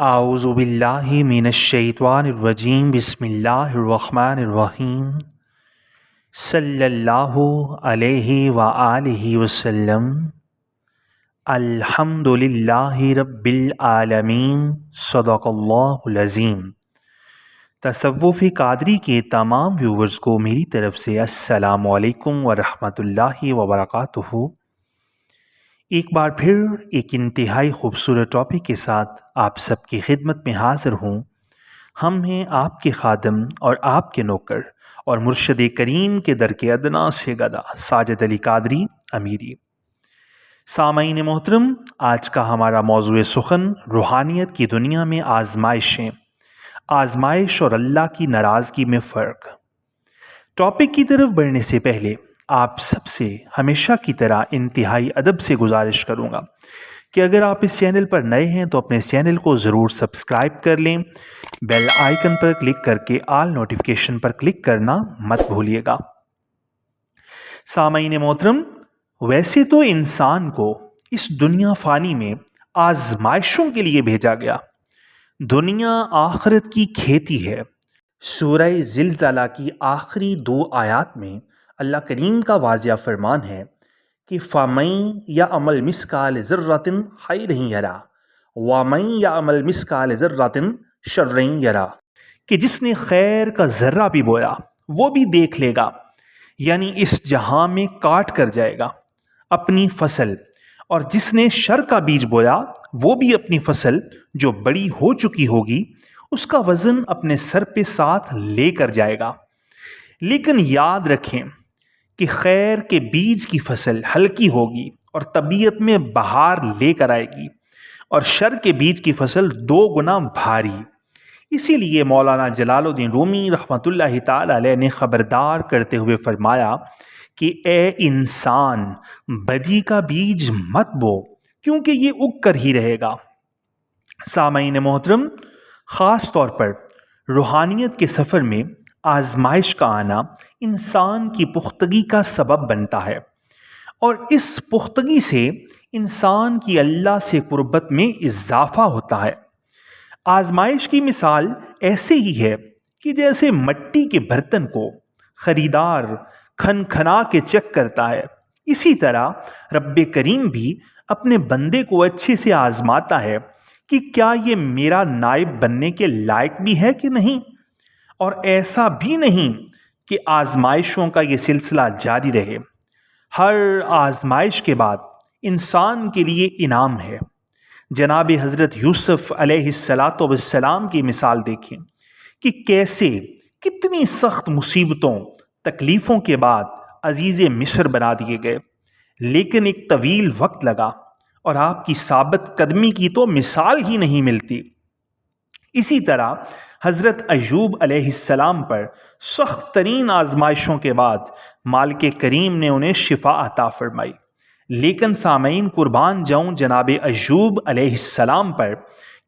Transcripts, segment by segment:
आऊज़ु बिल्लाहि मिनश्शैतानिर्रजीम बिस्मिल्लाहिर्रहमानिर्रहीम सल्लल्लाहु अलैहि व आलिहि वसल्लम अल्हम्दुलिल्लाहि रब्बिल आलमीन सदक़ल्लाहुल अज़ीम। तसव्वुफ़ क़ादरी के तमाम व्यूवर्स को मेरी तरफ़ से अस्सलामु अलैकुम व रहमतुल्लाहि व बरकातुहू। एक बार फिर एक इंतहाई खूबसूरत टॉपिक के साथ आप सबकी खिदमत में हाज़िर हूँ। हम हैं आपके खादम और आपके नौकर और मुर्शद करीम के दर के अदना से गदा साजिद अली कादरी अमीरी। सामईन मोहतरम, आज का हमारा मौज़ूए सुखन रूहानियत की दुनिया में आजमाइशें, आजमाइश और अल्लाह की नाराज़गी में फ़र्क। टॉपिक की तरफ बढ़ने से पहले आप सबसे हमेशा की तरह इंतहाई अदब से गुजारिश करूँगा कि अगर आप इस चैनल पर नए हैं तो अपने इस चैनल को ज़रूर सब्सक्राइब कर लें। बेल आइकन पर क्लिक करके आल नोटिफिकेशन पर क्लिक करना मत भूलिएगा। सामईन मोहतरम, वैसे तो इंसान को इस दुनिया फ़ानी में आजमाइशों के लिए भेजा गया। दुनिया आखिरत की खेती है। सूरह ज़िलज़ला की आखिरी 2 आयात में अल्लाह करीम का वाज़िया फरमान है कि फ़मन या अमल मिस्काल ज़र्रतिन खैरन यरा वमन या अमल मिस्काल ज़र्रतिन शर्रन यरा, कि जिसने खैर का ज़र्रा भी बोया वो भी देख लेगा, यानी इस जहां में काट कर जाएगा अपनी फसल, और जिसने शर का बीज बोया वो भी अपनी फसल जो बड़ी हो चुकी होगी उसका वज़न अपने सर पे साथ लेकर जाएगा। लेकिन याद रखें कि खैर के बीज की फसल हल्की होगी और तबीयत में बहार लेकर आएगी, और शर के बीज की फसल 2 गुना भारी। इसीलिए मौलाना जलालुद्दीन रूमी रहमतुल्लाहि ताला अलैह ने ख़बरदार करते हुए फरमाया कि ए इंसान, बदी का बीज मत बो, क्योंकि ये उग कर ही रहेगा। सामईन मोहतरम, ख़ास तौर पर रूहानियत के सफ़र में आजमाइश का आना इंसान की पुख्तगी का सबब बनता है, और इस पुख्तगी से इंसान की अल्लाह से कुर्बत में इजाफ़ा होता है। आजमाइश की मिसाल ऐसे ही है कि जैसे मट्टी के बर्तन को ख़रीदार खन खना के चेक करता है, इसी तरह रब्बे करीम भी अपने बंदे को अच्छे से आजमाता है कि क्या ये मेरा नाइब बनने के लायक भी है कि नहीं। और ऐसा भी नहीं कि आजमाइशों का ये सिलसिला जारी रहे। हर आजमाइश के बाद इंसान के लिए इनाम है। जनाब हज़रत यूसुफ़ अलैहिस्सलातु वस्सलाम की मिसाल देखें कि कैसे कितनी सख्त मुसीबतों तकलीफ़ों के बाद अजीज़ मिस्र बना दिए गए, लेकिन एक तवील वक्त लगा और आपकी साबित कदमी की तो मिसाल ही नहीं मिलती। इसी तरह हज़रत अय्यूब अलैहिस्सलाम पर सख्त तरीन आजमाइशों के बाद मालिक करीम ने उन्हें शिफा अता फरमाई। लेकिन सामईन, कुर्बान जाऊं जनाब अय्यूब अलैहिस्सलाम पर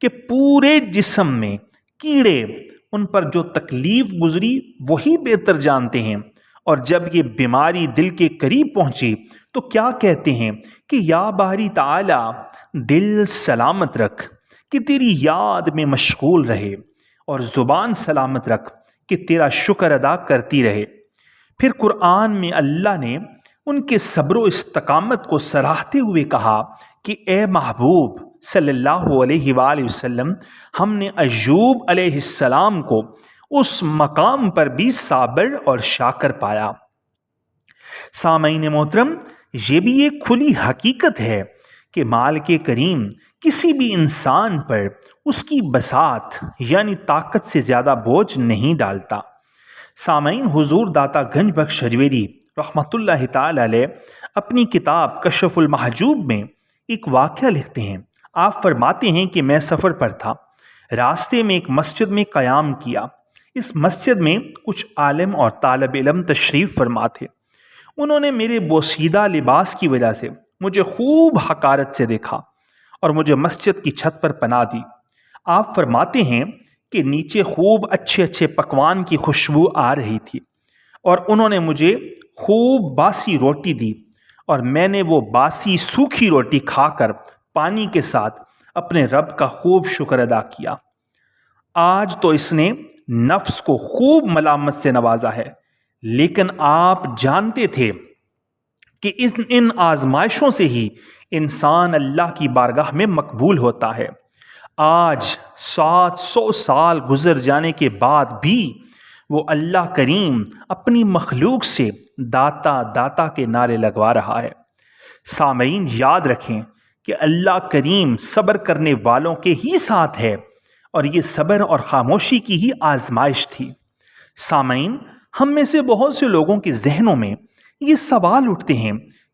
कि पूरे जिस्म में कीड़े, उन पर जो तकलीफ़ गुजरी वही बेहतर जानते हैं। और जब ये बीमारी दिल के करीब पहुंची तो क्या कहते हैं कि या बारी ताला, दिल सलामत रख कि तेरी याद में मशगूल रहे, और ज़ुबान सलामत रख कि तेरा शुक्र अदा करती रहे। फिर कुरान में अल्लाह ने उनके सब्र व इस्तकामत को सराहते हुए कहा कि ए महबूब सल्लल्लाहु अलैहि वसल्लम, हमने अय्यूब अलैहिस्सलाम को उस मकाम पर भी साबर और शाकर पाया। सामईन मोहतरम, ये भी एक खुली हकीकत है कि मालिक करीम किसी भी इंसान पर उसकी बसात यानी ताकत से ज़्यादा बोझ नहीं डालता। सामईन, हुजूर दाता गंज बख्श हजवेरी रहमतुल्लाहि ताला अलैह अपनी किताब कशफुल महजूब में एक वाक़या लिखते हैं। आप फरमाते हैं कि मैं सफ़र पर था, रास्ते में एक मस्जिद में क़याम किया। इस मस्जिद में कुछ आलिम और तालिब इल्म तशरीफ़ फरमा थे। उन्होंने मेरे बोसीदा लिबास की वजह से मुझे खूब हकारत से देखा और मुझे मस्जिद की छत पर पनाह दी। आप फरमाते हैं कि नीचे खूब अच्छे अच्छे पकवान की खुशबू आ रही थी, और उन्होंने मुझे खूब बासी रोटी दी, और मैंने वो बासी सूखी रोटी खाकर पानी के साथ اپنے رب کا خوب شکر ادا کیا۔ آج تو اس نے نفس کو خوب ملامت سے نوازا ہے، لیکن آپ جانتے تھے کہ ان آزمائشوں سے ہی انسان اللہ کی بارگاہ میں مقبول ہوتا ہے۔ آج 700 سال گزر جانے کے بعد بھی وہ اللہ کریم اپنی مخلوق سے داتا داتا کے نعرے لگوا رہا ہے۔ سامعین، یاد رکھیں کہ اللہ کریم صبر کرنے والوں کے ہی ساتھ ہے، اور یہ صبر اور خاموشی کی ہی آزمائش تھی۔ سامعین، ہم میں سے بہت سے لوگوں کے ذہنوں میں یہ سوال اٹھتے ہیں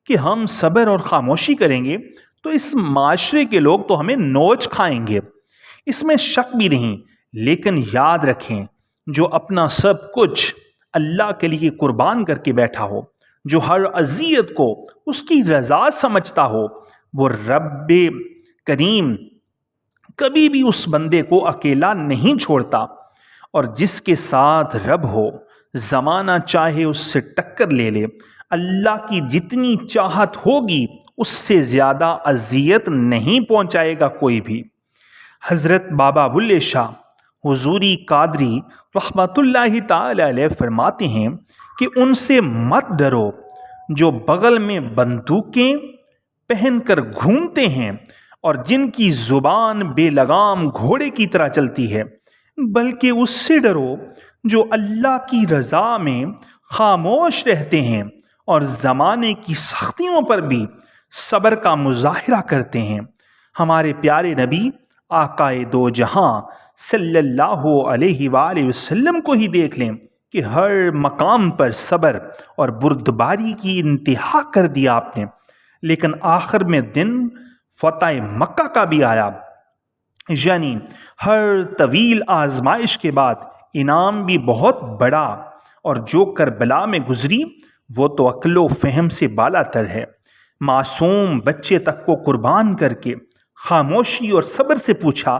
کہ ہم صبر اور خاموشی کریں گے تو اس معاشرے کے لوگ تو ہمیں نوچ کھائیں گے۔ اس میں شک بھی نہیں، لیکن یاد رکھیں، جو اپنا سب کچھ اللہ کے لیے قربان کر کے بیٹھا ہو، جو ہر اذیت کو اس کی رضا سمجھتا ہو، وہ رب کریم کبھی بھی اس بندے کو اکیلا نہیں چھوڑتا، اور جس کے ساتھ رب ہو، زمانہ چاہے اس سے ٹکر لے لے، اللہ کی جتنی چاہت ہوگی اس سے زیادہ اذیت نہیں پہنچائے گا کوئی بھی۔ حضرت بابا بلے شاہ حضوری قادری رحمت اللہ تعالی علیہ فرماتے ہیں کہ ان سے مت ڈرو جو بغل میں بندوقیں پہن کر گھومتے ہیں اور جن کی زبان بے لگام گھوڑے کی طرح چلتی ہے، بلکہ اس سے ڈرو جو اللہ کی رضا میں خاموش رہتے ہیں اور زمانے کی سختیوں پر بھی صبر کا مظاہرہ کرتے ہیں۔ ہمارے پیارے نبی آقائے دو جہاں صلی اللہ علیہ وآلہ وسلم کو ہی دیکھ لیں کہ ہر مقام پر صبر اور بردباری کی انتہا کر دیا آپ نے، لیکن آخر میں دن فتح مکہ کا بھی آیا، یعنی ہر طویل آزمائش کے بعد انعام بھی بہت بڑا، اور جو کربلا میں گزری وہ تو عقل و فہم سے بالا تر ہے۔ معصوم بچے تک کو قربان کر کے خاموشی اور صبر سے پوچھا،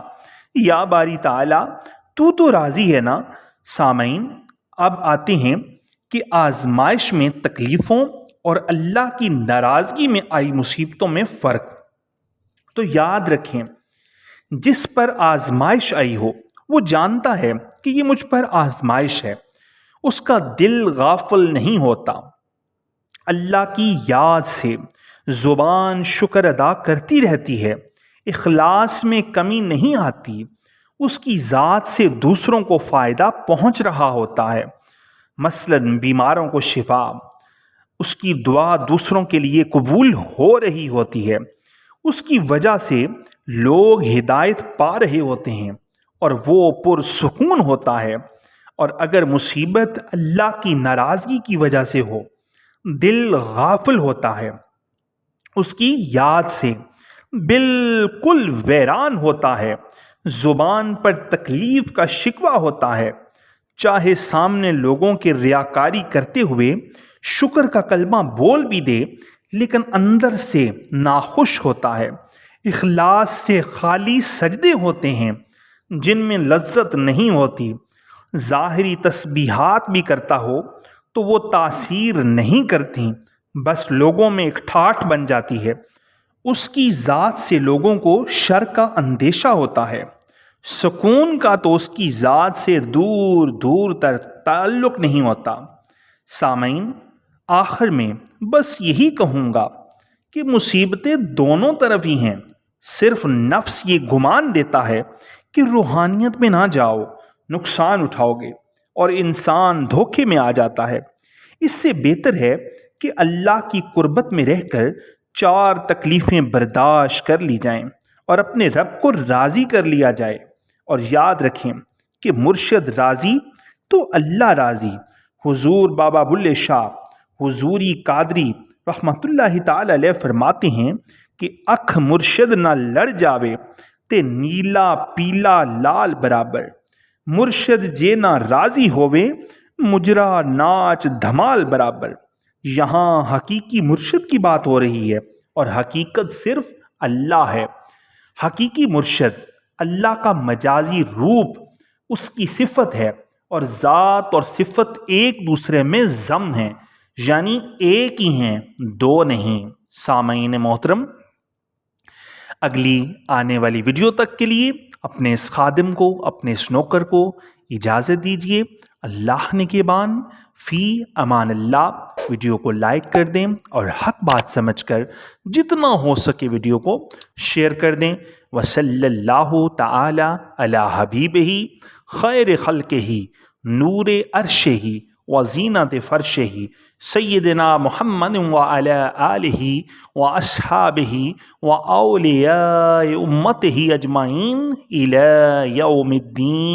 یا باری تعالیٰ تو راضی ہے نا؟ سامعین، اب آتے ہیں کہ آزمائش میں تکلیفوں اور اللہ کی ناراضگی میں آئی مصیبتوں میں فرق۔ تو یاد رکھیں، جس پر آزمائش آئی ہو وہ جانتا ہے کہ یہ مجھ پر آزمائش ہے، اس کا دل غافل نہیں ہوتا، اللہ کی یاد سے زبان شکر ادا کرتی رہتی ہے، اخلاص میں کمی نہیں آتی، اس کی ذات سے دوسروں کو فائدہ پہنچ رہا ہوتا ہے، مثلا بیماروں کو شفا، اس کی دعا دوسروں کے لیے قبول ہو رہی ہوتی ہے، اس کی وجہ سے لوگ ہدایت پا رہے ہوتے ہیں اور وہ پرسکون ہوتا ہے۔ اور اگر مصیبت اللہ کی ناراضگی کی وجہ سے ہو، دل غافل ہوتا ہے، اس کی یاد سے بالکل ویران ہوتا ہے، زبان پر تکلیف کا شکوہ ہوتا ہے، چاہے سامنے لوگوں کے ریاکاری کرتے ہوئے شکر کا کلمہ بول بھی دے، لیکن اندر سے ناخوش ہوتا ہے، اخلاص سے خالی سجدے ہوتے ہیں جن میں لذت نہیں ہوتی، ظاہری تسبیحات بھی کرتا ہو تو وہ تاثیر نہیں کرتی، بس لوگوں میں ایک ٹھاٹھ بن جاتی ہے، اس کی ذات سے لوگوں کو شر کا اندیشہ ہوتا ہے، سکون کا تو اس کی ذات سے دور دور تک تعلق نہیں ہوتا۔ سامعین، آخر میں بس یہی کہوں گا کہ مصیبتیں دونوں طرف ہی ہیں، صرف نفس یہ گمان دیتا ہے کہ روحانیت میں نہ جاؤ، نقصان اٹھاؤ گے، اور انسان دھوکے میں آ جاتا ہے۔ اس سے بہتر ہے کہ اللہ کی قربت میں رہ کر 4 تکلیفیں برداشت کر لی جائیں اور اپنے رب کو راضی کر لیا جائے، اور یاد رکھیں کہ مرشد راضی تو اللہ راضی۔ حضور بابا بلے شاہ حضوری قادری رحمت اللہ تعالی علیہ فرماتے ہیں کہ اکھ مرشد نہ لڑ جاوے تے نیلا پیلا لال برابر، مرشد جے نہ راضی ہووے مجرا ناچ دھمال برابر۔ یہاں حقیقی مرشد کی بات ہو رہی ہے، اور حقیقت صرف اللہ ہے۔ حقیقی مرشد اللہ کا مجازی روپ اس کی صفت ہے، اور ذات اور صفت ایک دوسرے میں ضم ہیں، یعنی ایک ہی ہیں، دو نہیں۔ سامعین محترم، اگلی آنے والی ویڈیو تک کے لیے اپنے اس خادم کو، اپنے اس نوکر کو اجازت دیجیے۔ اللہ نگہبان، فی امان اللہ۔ ویڈیو کو لائک کر دیں اور حق بات سمجھ کر جتنا ہو سکے ویڈیو کو شیئر کر دیں۔ وصلی اللہ تعالی علی حبیبہ خیر خلقہ نور عرشہ وزینت فرشہ سیدنا محمد وعلی آلہ واصحابہ واولیاء امتہ اجمعین الی یوم الدین۔